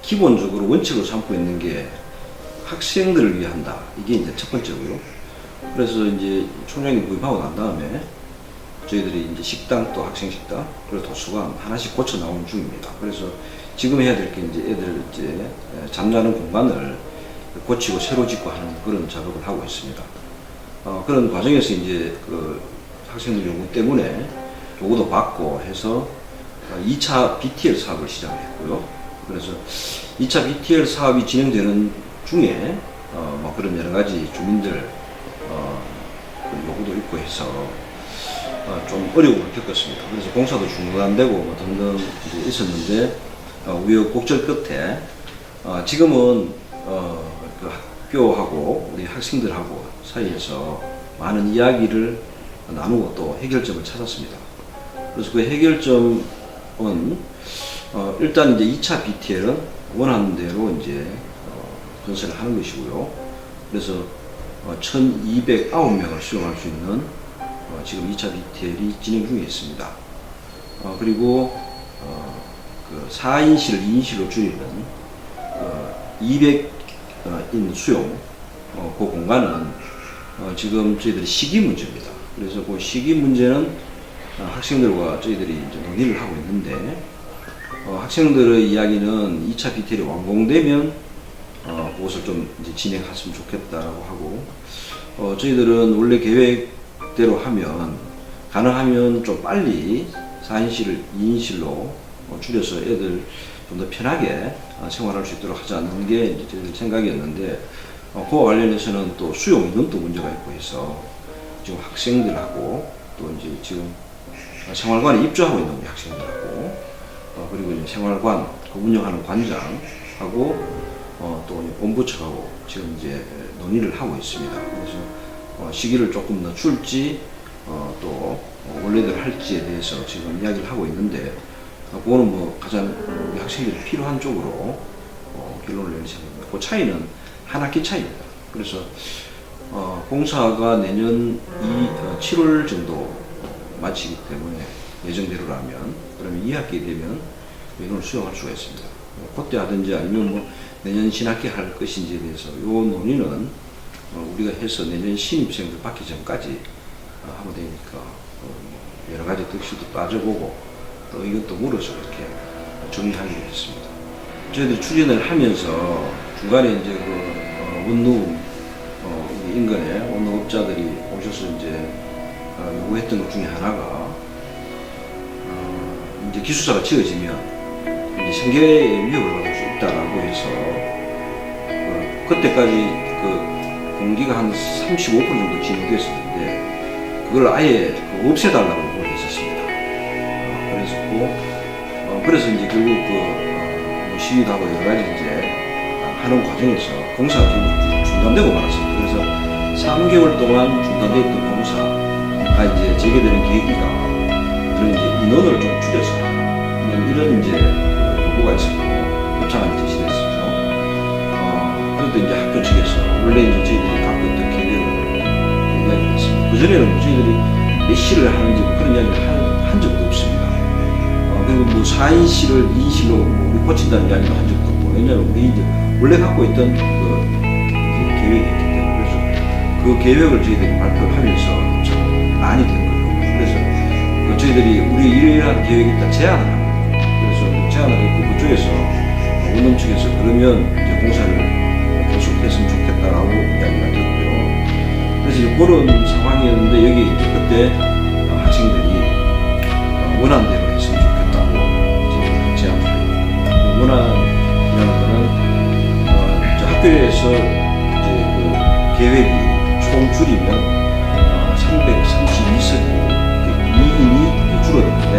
기본적으로 원칙으로 삼고 있는 게 학생들을 위해 한다. 이게 이제 첫 번째고요. 그래서 이제 총장님 구입하고 난 다음에 저희들이 이제 식당 또 학생 식당 그리고 도서관 하나씩 고쳐 나오는 중입니다. 그래서 지금 해야 될 게 이제 애들 이제 잠자는 공간을 고치고 새로 짓고 하는 그런 작업을 하고 있습니다. 그런 과정에서 이제 그 학생들 요구 때문에 요구도 받고 해서 2차 BTL 사업을 시작을 했고요. 그래서 2차 BTL 사업이 진행되는 중에 뭐 그런 여러 가지 주민들 그 요구도 있고 해서 좀 어려움을 겪었습니다. 그래서 공사도 중단되고 뭐 등등 이제 있었는데 우여곡절 끝에 지금은 그 학교하고 우리 학생들하고 사이에서 많은 이야기를 나누고 또 해결점을 찾았습니다. 그래서 그 해결점은 일단 이제 2차 BTL은 원하는 대로 이제 건설을 하는 것이고요. 그래서 1,209명을 수용할 수 있는 지금 2차 BTL이 진행 중에 있습니다. 그리고 그 4인실을 2인실로 줄이는 200인 수용 그 공간은 지금 저희들이 시기 문제입니다. 그래서 그 시기 문제는 학생들과 저희들이 이제 논의를 하고 있는데 학생들의 이야기는 2차 BTL이 완공되면 그것을 좀 이제 진행했으면 좋겠다라고 하고 저희들은 원래 계획대로 하면 가능하면 좀 빨리 4인실을 2인실로 줄여서 애들 좀 더 편하게 생활할 수 있도록 하지 않는 게 이제 저희들 생각이었는데 그와 관련해서는 또 수용 인원도 문제가 있고 해서 지금 학생들하고 또 이제 지금 생활관에 입주하고 있는 우리 학생들하고 그리고 이제 생활관 그 운영하는 관장하고 또 본부처하고 지금 이제 논의를 하고 있습니다. 그래서 시기를 조금 더 줄지 또 원래대로 할지에 대해서 지금 이야기를 하고 있는데 그거는 뭐 가장 우리 학생들이 필요한 쪽으로 결론을 내릴 생각입니다. 그 차이는 한 학기 차이입니다. 그래서 공사가 내년 7월 정도 마치기 때문에 예정대로라면 그러면 2학기 되면 이걸 수용할 수가 있습니다. 그때 하든지 아니면 뭐 내년 신학기 할 것인지에 대해서 이 논의는 우리가 해서 내년 신입생들 받기 전까지 하면 되니까 여러 가지 득실도 따져보고 또 이것도 물어서 이렇게 정리하기로 했습니다. 저희들이 추진을 하면서 중간에 이제 그 원룸 우리 인근에 원룸업자들이 오셔서 이제 요구했던 것 중에 하나가 이제 기숙사가 지어지면 이제 생계의 위협을 받을 수 있다라고 해서 그때까지 그 공기가 한 35% 정도 진행됐었는데 그걸 아예 없애달라고 요구를 했었습니다. 그래서 이제 결국 그 시위도 하고 여러 가지 이제 하는 과정에서 공사가 결국 중단되고 말았습니다. 그래서 3개월 동안 중단되어 있던 공사가 이제 재개되는 계기가 그런 이제 인원을 좀 줄여서 이런 이제 요구가 있었고 협상안이 제시됐었죠. 그런데 이제 학교 측에서 원래 이제 저희들이 갖고 있던 계획을 이야기했습니다. 그전에는 저희들이 몇 시를 하는지 그런 이야기를 한 적도 없습니다. 그리고 뭐 4인실을 2인실로 우리 고친다는 이야기도 한 적도 없고 왜냐하면 우리 이제 원래 갖고 있던 그 계획이 있기 때문에 그래서 그 계획을 저희들이 발표를 하면서 좀 많이 된 거예요. 그래서 그 저희들이 우리 이러한 계획이 있다 제안을 합니다. 그래서 제안을 했고 그쪽에서 원룸 측에서 그러면 이제 공사를 계속했으면 좋겠다라고 이야기가 됐고요. 그래서 이제 그런 상황이었는데 여기 이제 그때 학생들이 원하는 대로 했으면 좋겠다고 이제 제안을 하고 원한이라는 거는 학교에서 이제 그 계획이 총 줄이면 332석이 2인이 줄어드는데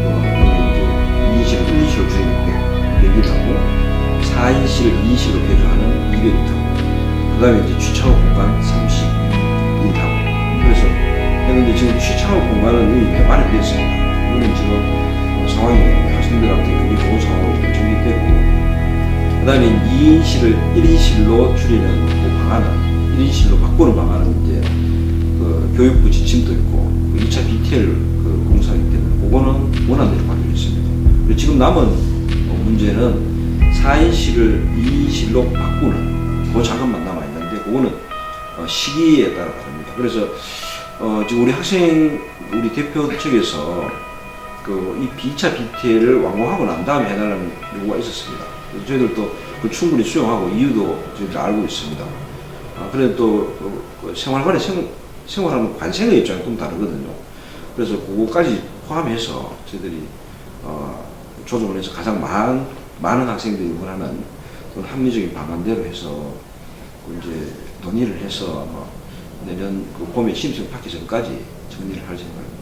여기 이제 2인실을 1인실로 줄이는 100이 타고 4인실을 2인실로 개조하는 200이 타고 그 다음에 이제 취차업 공간 30이 타고 그래서 했는데 지금 취차업 공간은 이미 개발이 됐습니다. 이거는 지금 상황이 학생들한테 굉장히 좋은 상황으로 정리되고 그 다음에 2인실을 1인실로 줄이는 그 방안은 1인실로 바꾸는 방안은 이제 그 교육부 지침도 있고 그 2차 BTL 그 공사이기 때문에 그거는 원안대로 받기로 했습니다. 그리고 지금 남은 문제는 4인실을 2실로 바꾸는 그 잠깐만 남아 있는데 그거는 시기에 따라 다릅니다. 그래서 지금 우리 대표 측에서 이 2차 BTL을 완공하고 난 다음에 해달라는 요구가 있었습니다. 그래서 저희들도 그 충분히 수용하고 이유도 저희들 알고 있습니다. 그래도 또 생활하는 관생의 입장이 좀 다르거든요. 그래서 그거까지 포함해서 저희들이 조정을 해서 가장 많은 학생들이 원하는 합리적인 방안대로 해서 이제 논의를 해서 아마 내년 봄에 신입생 받기 전까지 정리를 할 생각입니다.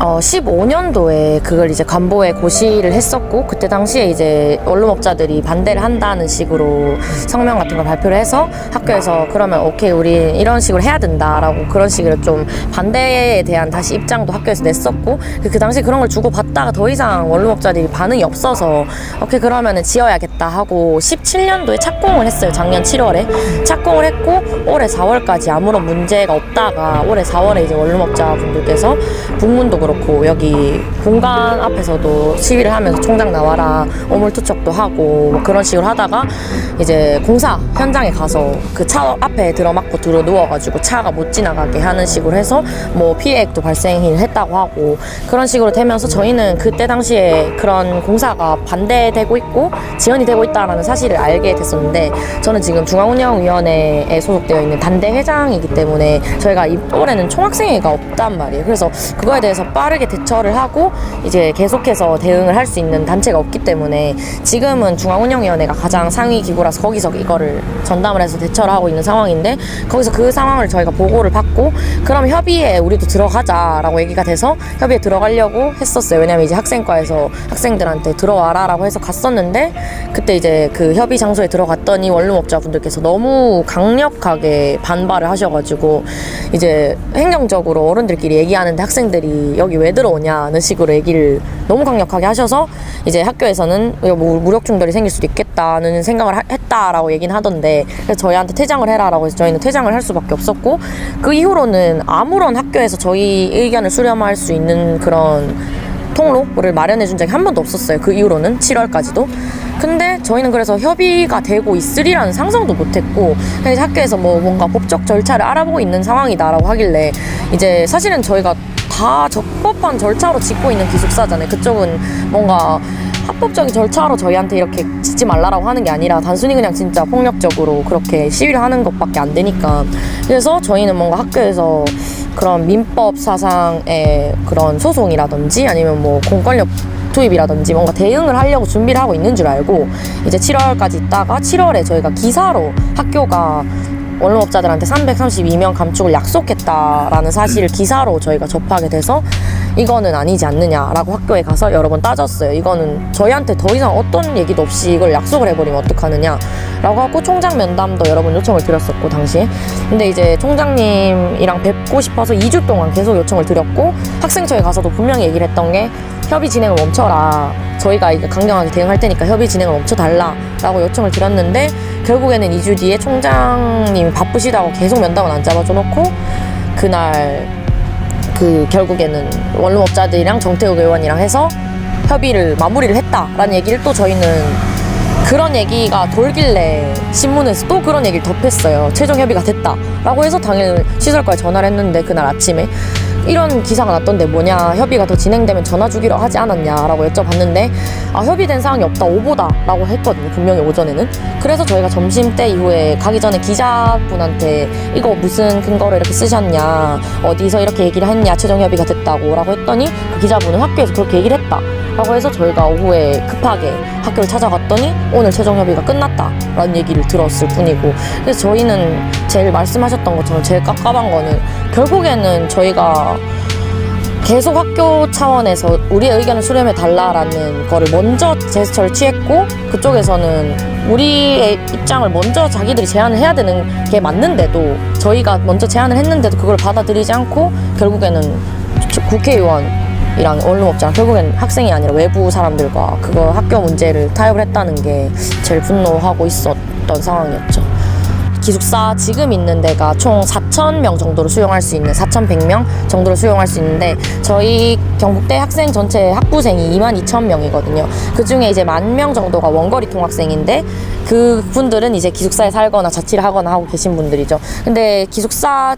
어, 15년도에 그걸 이제 간보에 고시를 했었고, 그때 당시에 이제 원룸업자들이 반대를 한다는 식으로 성명 같은 걸 발표를 해서 학교에서 그러면 오케이, 우리 이런 식으로 해야 된다라고 그런 식으로 좀 반대에 대한 다시 입장도 학교에서 냈었고, 그 당시에 그런 걸 주고 받다가 더 이상 원룸업자들이 반응이 없어서 오케이, 그러면은 지어야겠다 하고 17년도에 착공을 했어요. 작년 7월에. 착공을 했고, 올해 4월까지 아무런 문제가 없다가 올해 4월에 이제 원룸업자 분들께서 북문도 그렇고 여기 공간 앞에서도 시위를 하면서 총장 나와라 오물투척도 하고 뭐 그런 식으로 하다가 이제 공사 현장에 가서 그 차 앞에 들어맞고 들어 누워가지고 차가 못 지나가게 하는 식으로 해서 뭐 피해액도 발생했다고 하고 그런 식으로 되면서 저희는 그때 당시에 그런 공사가 반대되고 있고 지연이 되고 있다라는 사실을 알게 됐었는데, 저는 지금 중앙운영위원회에 소속되어 있는 단대 회장이기 때문에 저희가 올해는 총학생회가 없단 말이에요. 그래서 그거에 대해서 빠르게 대처를 하고 이제 계속해서 대응을 할 수 있는 단체가 없기 때문에 지금은 중앙운영위원회가 가장 상위 기구라서 거기서 이거를 전담을 해서 대처를 하고 있는 상황인데, 거기서 그 상황을 저희가 보고를 받고 그럼 협의에 우리도 들어가자라고 얘기가 돼서 협의에 들어가려고 했었어요. 왜냐면 이제 학생과에서 학생들한테 들어와라 라고 해서 갔었는데, 그때 이제 그 협의 장소에 들어갔더니 원룸업자분들께서 너무 강력하게 반발을 하셔가지고 이제 행정적으로 어른들끼리 얘기하는데 학생들이 여기 왜 들어오냐는 식으로 얘기를 너무 강력하게 하셔서 이제 학교에서는 무력 충돌이 생길 수도 있겠다는 생각을 했다라고 얘기는 하던데, 그래서 저희한테 퇴장을 해라라고 해서 저희는 퇴장을 할 수밖에 없었고, 그 이후로는 아무런 학교에서 저희 의견을 수렴할 수 있는 그런 통로를 마련해 준 적이 한 번도 없었어요. 그 이후로는 7월까지도. 근데 저희는 그래서 협의가 되고 있으리라는 상상도 못했고, 그냥 학교에서 뭐 뭔가 법적 절차를 알아보고 있는 상황이다라고 하길래, 이제 사실은 저희가 다 적법한 절차로 짓고 있는 기숙사잖아요. 그쪽은 뭔가 합법적인 절차로 저희한테 이렇게 짓지 말라라고 하는 게 아니라 단순히 그냥 진짜 폭력적으로 그렇게 시위를 하는 것밖에 안 되니까, 그래서 저희는 뭔가 학교에서 그런 민법 사상의 그런 소송이라든지 아니면 뭐 공권력 투입이라든지 뭔가 대응을 하려고 준비를 하고 있는 줄 알고 이제 7월까지 있다가 7월에 저희가 기사로 학교가 원룸업자들한테 332명 감축을 약속했다라는 사실을 기사로 저희가 접하게 돼서 이거는 아니지 않느냐라고 학교에 가서 여러 번 따졌어요. 이거는 저희한테 더 이상 어떤 얘기도 없이 이걸 약속을 해버리면 어떡하느냐 라고 하고 총장 면담도 여러 번 요청을 드렸었고 당시에. 근데 이제 총장님이랑 뵙고 싶어서 2주 동안 계속 요청을 드렸고, 학생처에 가서도 분명히 얘기를 했던 게 협의 진행을 멈춰라, 저희가 이제 강경하게 대응할 테니까 협의 진행을 멈춰달라 라고 요청을 드렸는데, 결국에는 2주 뒤에 총장님이 바쁘시다고 계속 면담은 안 잡아줘 놓고 그날 결국에는 원룸업자들이랑 정태욱 의원이랑 해서 협의를 마무리를 했다라는 얘기를 또 저희는 그런 얘기가 돌길래 신문에서 또 그런 얘기를 덧했어요. 최종 협의가 됐다라고 해서 당일 시설과에 전화를 했는데 그날 아침에 이런 기사가 났던데 뭐냐, 협의가 더 진행되면 전화 주기로 하지 않았냐라고 여쭤봤는데 협의된 사항이 없다, 오보다 라고 했거든요, 분명히 오전에는. 그래서 저희가 점심때 이후에 가기 전에 기자분한테 이거 무슨 근거로 이렇게 쓰셨냐, 어디서 이렇게 얘기를 했냐, 최종 협의가 됐다고 라고 했더니 그 기자분은 학교에서 그렇게 얘기를 했다 라고 해서 저희가 오후에 급하게 학교를 찾아갔더니 오늘 최종 협의가 끝났다 라는 얘기를 들었을 뿐이고, 그래서 저희는 제일 말씀하셨던 것처럼 제일 깝깝한 거는 결국에는 저희가 계속 학교 차원에서 우리의 의견을 수렴해 달라라는 거를 먼저 제스처를 취했고, 그쪽에서는 우리의 입장을 먼저 자기들이 제안을 해야 되는 게 맞는데도 저희가 먼저 제안을 했는데도 그걸 받아들이지 않고 결국에는 국회의원이랑 원룸업자랑 결국엔 학생이 아니라 외부 사람들과 그거 학교 문제를 타협을 했다는 게 제일 분노하고 있었던 상황이었죠. 기숙사 지금 있는 데가 총 4,000명 정도로 수용할 수 있는 4,100명 정도로 수용할 수 있는데 저희 경북대 학생 전체 학부생이 22,000명이거든요. 그 중에 이제 10,000명 정도가 원거리 통학생인데 그분들은 이제 기숙사에 살거나 자취를 하거나 하고 계신 분들이죠. 근데 기숙사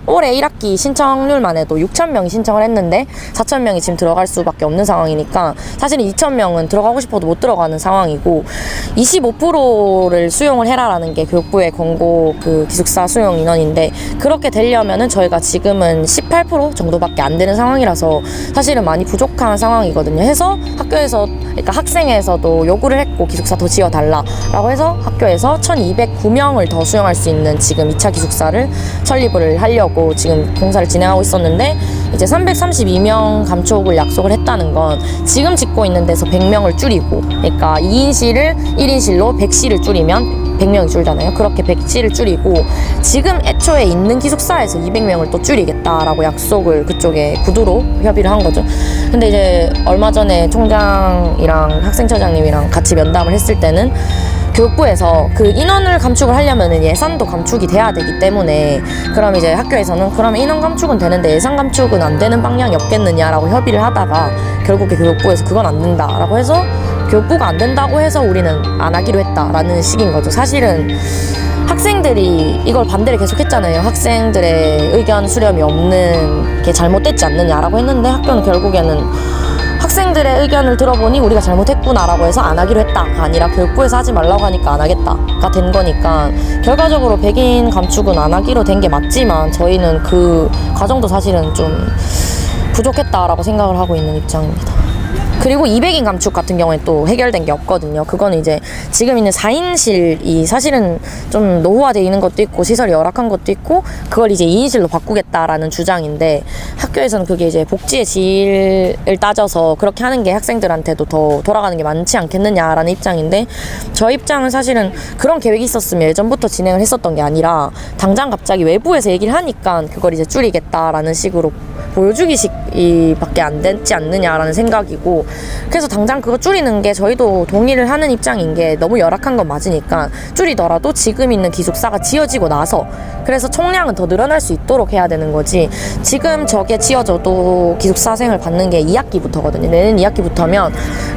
올해 1학기 신청률만 해도 6,000명이 신청을 했는데 4,000명이 지금 들어갈 수밖에 없는 상황이니까 사실은 2,000명은 들어가고 싶어도 못 들어가는 상황이고 25%를 수용을 해라라는 게 교육부의 권고 그 기숙사 수용 인원인데 그렇게 되려면은 저희가 지금은 18% 정도밖에 안 되는 상황이라서 사실은 많이 부족한 상황이거든요. 해서 학교에서 그러니까 학생에서도 요구를 했고 기숙사 더 지어달라라고 해서 학교에서 1,209명을 더 수용할 수 있는 지금 2차 기숙사를 설립을 하려고 지금 공사를 진행하고 있었는데 이제 332명 감촉을 약속을 했다는 건 지금 짓고 있는 데서 100명을 줄이고 그러니까 2인실을 1인실로 100실을 줄이면 100명이 줄잖아요. 그렇게 100실을 줄이고 지금 애초에 있는 기숙사에서 200명을 또 줄이겠다라고 약속을 그쪽에 구두로 협의를 한 거죠. 근데 이제 얼마 전에 총장이랑 학생처장님이랑 같이 면담을 했을 때는 교육부에서 그 인원을 감축을 하려면 예산도 감축이 돼야 되기 때문에 그럼 이제 학교에서는 그러면 인원 감축은 되는데 예산 감축은 안 되는 방향이 없겠느냐라고 협의를 하다가 결국에 교육부에서 그건 안 된다라고 해서 교육부가 안 된다고 해서 우리는 안 하기로 했다라는 식인 거죠. 사실은 학생들이 이걸 반대를 계속 했잖아요. 학생들의 의견 수렴이 없는 게 잘못됐지 않느냐라고 했는데 학교는 결국에는 학생들의 의견을 들어보니 우리가 잘못했구나라고 해서 안 하기로 했다가 아니라 교육부에서 하지 말라고 하니까 안 하겠다가 된 거니까 결과적으로 백인 감축은 안 하기로 된 게 맞지만 저희는 그 과정도 사실은 좀 부족했다라고 생각을 하고 있는 입장입니다. 그리고 200인 감축 같은 경우에 또 해결된 게 없거든요. 그거는 이제 지금 있는 4인실이 사실은 좀 노후화되어 있는 것도 있고 시설이 열악한 것도 있고 그걸 이제 2인실로 바꾸겠다라는 주장인데 학교에서는 그게 이제 복지의 질을 따져서 그렇게 하는 게 학생들한테도 더 돌아가는 게 많지 않겠느냐라는 입장인데 저희 입장은 사실은 그런 계획이 있었으면 예전부터 진행을 했었던 게 아니라 당장 갑자기 외부에서 얘기를 하니까 그걸 이제 줄이겠다라는 식으로 보여주기식이 밖에 안 되지 않느냐라는 생각이고 그래서 당장 그거 줄이는 게 저희도 동의를 하는 입장인 게 너무 열악한 건 맞으니까 줄이더라도 지금 있는 기숙사가 지어지고 나서 그래서 총량은 더 늘어날 수 있도록 해야 되는 거지 지금 저게 지어져도 기숙사생을 받는 게 2학기부터거든요. 내년 2학기부터면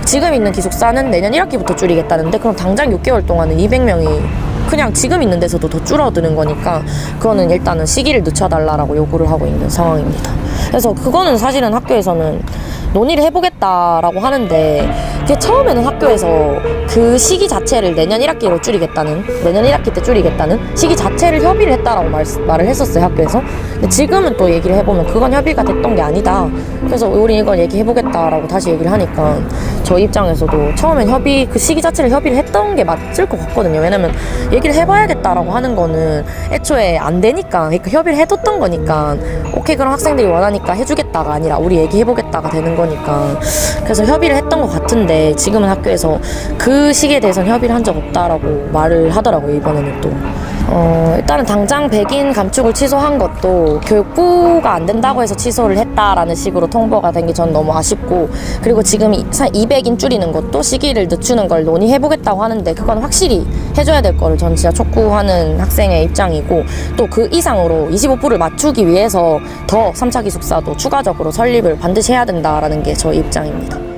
지금 있는 기숙사는 내년 1학기부터 줄이겠다는데 그럼 당장 6개월 동안은 200명이 그냥 지금 있는 데서도 더 줄어드는 거니까 그거는 일단은 시기를 늦춰달라고 요구를 하고 있는 상황입니다. 그래서 그거는 사실은 학교에서는 논의를 해보겠다라고 하는데 그게 처음에는 학교에서 그 시기 자체를 내년 1학기로 줄이겠다는 내년 1학기 때 줄이겠다는 시기 자체를 협의를 했다라고 말을 했었어요. 학교에서. 근데 지금은 또 얘기를 해보면 그건 협의가 됐던 게 아니다. 그래서 우리 이걸 얘기해보겠다라고 다시 얘기를 하니까 저희 입장에서도 처음엔 그 시기 자체를 협의를 했던 게 맞을 것 같거든요. 왜냐면 얘기를 해봐야겠다라고 하는 거는 애초에 안 되니까 그러니까 협의를 해뒀던 거니까 오케이 그럼 학생들이 원하니까 해주겠다가 아니라 우리 얘기해보겠다가 되는 거니까 그래서 협의를 했던 것 같은데 지금은 학교에서 그 시기에 대해서는 협의를 한 적 없다라고 말을 하더라고요. 이번에는 또 일단은 당장 백인 감축을 취소한 것도 교육부가 안 된다고 해서 취소를 했다라는 식으로 통보가 된 게 전 너무 아쉽고 그리고 지금 200인 줄이는 것도 시기를 늦추는 걸 논의해보겠다고 하는데 그건 확실히 해줘야 될 거를 전 진짜 촉구하는 학생의 입장이고 또 그 이상으로 25%를 맞추기 위해서 더 3차 기숙사도 추가적으로 설립을 반드시 해야 된다라는 게 저희 입장입니다.